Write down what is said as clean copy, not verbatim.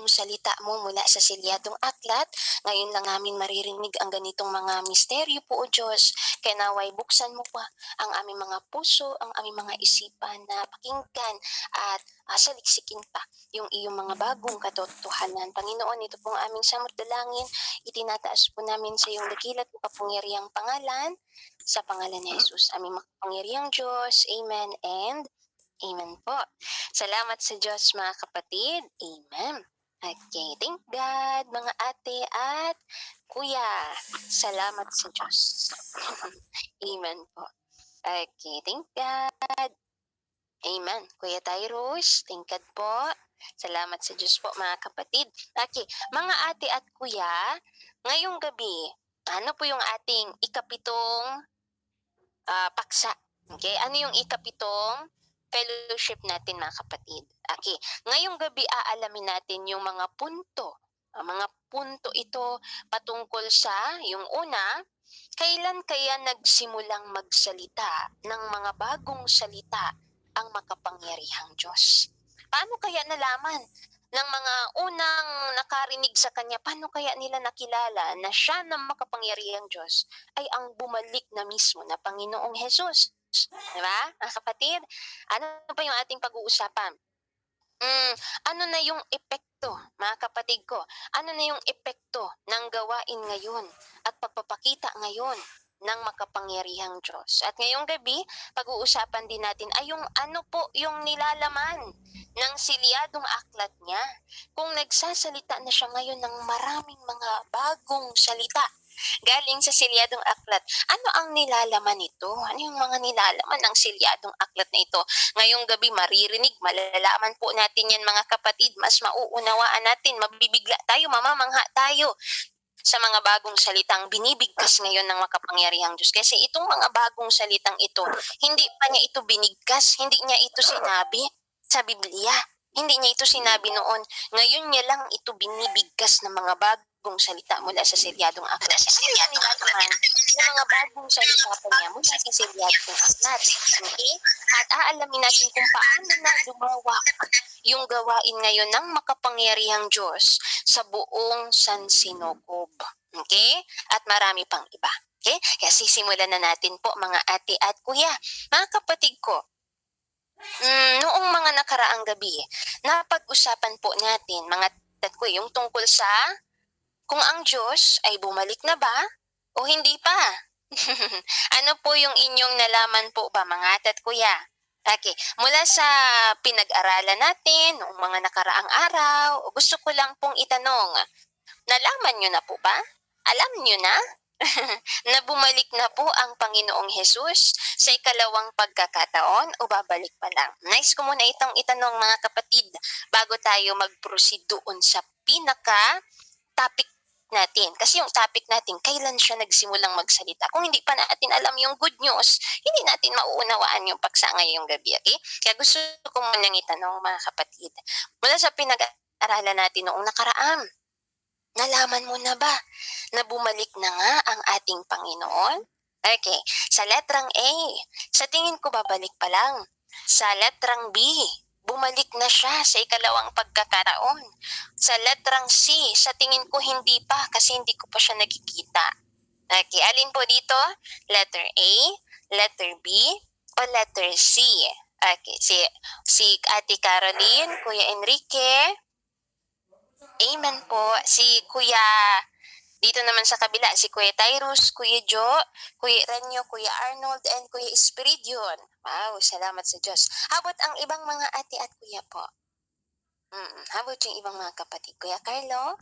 bagong salita mo mula sa selyadong aklat. Ngayon lang namin maririnig ang ganitong mga misteryo po, O Diyos. Kaya naway buksan mo pa ang aming mga puso, ang aming mga isipan na pakinggan at saliksikin pa yung iyong mga bagong katotohanan. Panginoon, ito pong aming samot dalangin, itinataas po namin sa iyong dakilat at kapangyarihang pangalan, sa pangalan ni Jesus, aming makapangyarihang Diyos. Amen and Amen po. Salamat sa Diyos mga kapatid. Amen. Okay, thank God mga ate at kuya. Salamat sa Diyos. Amen po. Okay, thank God. Amen. Kuya Tyrus, thank God po. Salamat sa Diyos po mga kapatid. Okay, mga ate at kuya, ngayong gabi, ano po yung ating ikapitong paksa? Okay, ano yung ikapitong fellowship natin mga kapatid? Okay, ngayong gabi aalamin natin yung mga punto. Ang mga punto ito patungkol sa yung una, kailan kaya nagsimulang magsalita ng mga bagong salita ang makapangyarihang Diyos? Paano kaya nalaman ng mga unang nakarinig sa Kanya, paano kaya nila nakilala na siya ng makapangyarihang Diyos ay ang bumalik na mismo na Panginoong Hesus? Diba, mga kapatid? Ano pa yung ating pag-uusapan? Ano na yung epekto, mga kapatid ko? Ano na yung epekto ng gawain ngayon at pagpapakita ngayon ng makapangyarihang Diyos? At ngayong gabi, pag-uusapan din natin ay yung ano po yung nilalaman ng silyadong aklat niya. Kung nagsasalita na siya ngayon ng maraming mga bagong salita galing sa silyadong aklat, ano ang nilalaman nito? Ano yung mga nilalaman ng silyadong aklat na ito? Ngayong gabi maririnig, malalaman po natin yan mga kapatid, mas mauunawaan natin, mabibigla tayo, mamamangha tayo sa mga bagong salitang binibigkas ngayon ng makapangyarihang Diyos. Kasi itong mga bagong salitang ito, hindi pa niya ito binigkas, hindi niya ito sinabi sa Biblia. Hindi niya ito sinabi noon. Ngayon niya lang ito binibigkas ng mga bagong salita mula sa selyadong aklat. Ano yung nilalaman ng mga bagong salita pa niya mula sa selyadong aklat? Okay? At aalamin natin kung paano na lumawa yung gawain ngayon ng makapangyarihang Diyos sa buong Sansinokob. Okay? At marami pang iba. Okay? Kaya sisimulan na natin po mga ate at kuya. Mga kapatid ko, noong mga nakaraang gabi, napag-usapan po natin mga ate ko yung tungkol sa kung ang Diyos ay bumalik na ba o hindi pa. Ano po yung inyong nalaman po ba mga ate at kuya? Okay, mula sa pinag-aralan natin noong mga nakaraang araw, gusto ko lang pong itanong, nalaman nyo na po ba? Alam nyo na? Na bumalik na po ang Panginoong Hesus sa ikalawang pagkakataon o babalik pa lang? Nice ko muna itong itanong mga kapatid bago tayo mag-proceed doon sa pinaka-topic natin. Kasi yung topic natin, kailan siya nagsimulang magsalita. Kung hindi pa natin alam yung good news, hindi natin mauunawaan yung paksa ngayong gabi. Okay? Kaya gusto ko munang itanong mga kapatid, mula sa pinag-aralan natin noong nakaraan, nalaman mo na ba na bumalik na nga ang ating Panginoon? Okay. Sa letrang A, sa tingin ko babalik pa lang. Sa letrang B, bumalik na siya sa ikalawang pagkakataon. Sa letrang C, sa tingin ko hindi pa kasi hindi ko pa siya nakikita. Okay, alin po dito? Letter A, letter B, o letter C? Okay, si Ate Caroline, Kuya Enrique, amen po. Si Kuya, dito naman sa kabila, si Kuya Tyrus, Kuya Jo, Kuya Renyo, Kuya Arnold, and Kuya Espiridion. Wow, salamat sa Diyos. How about ang ibang mga ate at kuya po? How about yung ibang mga kapatid? Kuya Carlo?